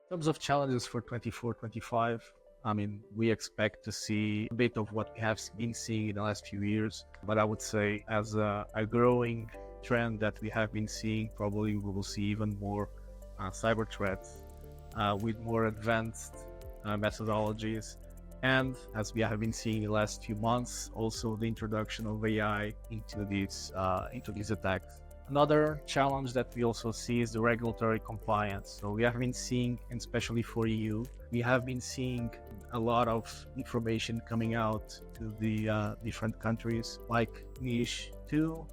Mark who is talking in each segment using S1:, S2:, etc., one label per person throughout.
S1: In terms of challenges for 24-25, we expect to see a bit of what we have been seeing in the last few years, but I would say as a growing trend that we have been seeing, probably we will see even more cyber threats with more advanced methodologies. And as we have been seeing in the last few months, also the introduction of AI into these attacks. Another challenge that we also see is the regulatory compliance. So we have been seeing, and especially for EU, we have been seeing a lot of information coming out to the different countries like NIS 2,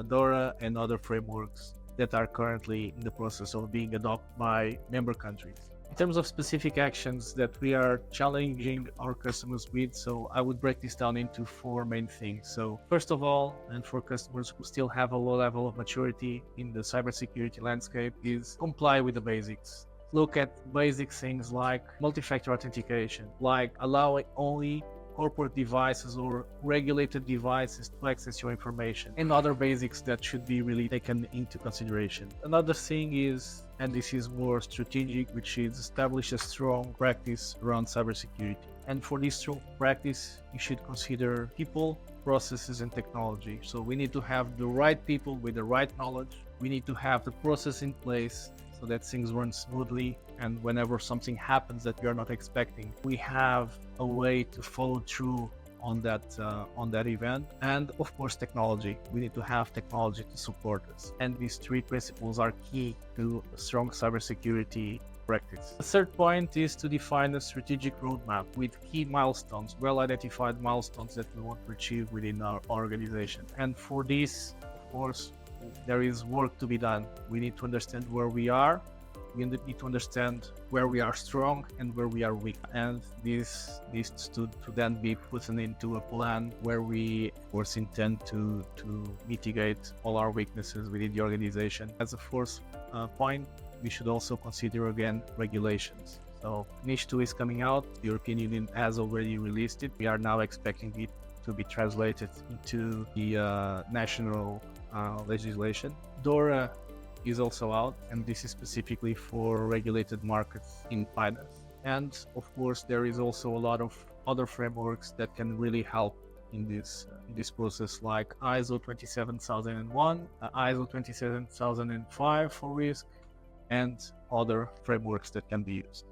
S1: DORA, and other frameworks that are currently in the process of being adopted by member countries. In terms of specific actions that we are challenging our customers with, so I would break this down into four main things. So first of all, and for customers who still have a low level of maturity in the cybersecurity landscape, is comply with the basics. Look at basic things like multi-factor authentication, like allowing only corporate devices or regulated devices to access your information, and other basics that should be really taken into consideration. Another thing is, and this is more strategic, which is establish a strong practice around cybersecurity. And for this strong practice, you should consider people, processes, and technology. So we need to have the right people with the right knowledge. We need to have the process in place so that things run smoothly, and whenever something happens that we are not expecting, we have a way to follow through on that event. And of course, technology. We need to have technology to support us. And these three principles are key to a strong cybersecurity practice. The third point is to define a strategic roadmap with key milestones, well-identified milestones that we want to achieve within our organization. And for this, of course, there is work to be done. We need to understand where we are. We need to understand where we are strong and where we are weak. And this needs to then be put into a plan where we, of course, intend to mitigate all our weaknesses within the organization. As a fourth point, we should also consider again regulations. So NIS 2 is coming out. The European Union has already released it. We are now expecting it to be translated into the national legislation. DORA is also out, and this is specifically for regulated markets in finance. And of course, there is also a lot of other frameworks that can really help in this process, like ISO 27001, ISO 27005 for risk, and other frameworks that can be used.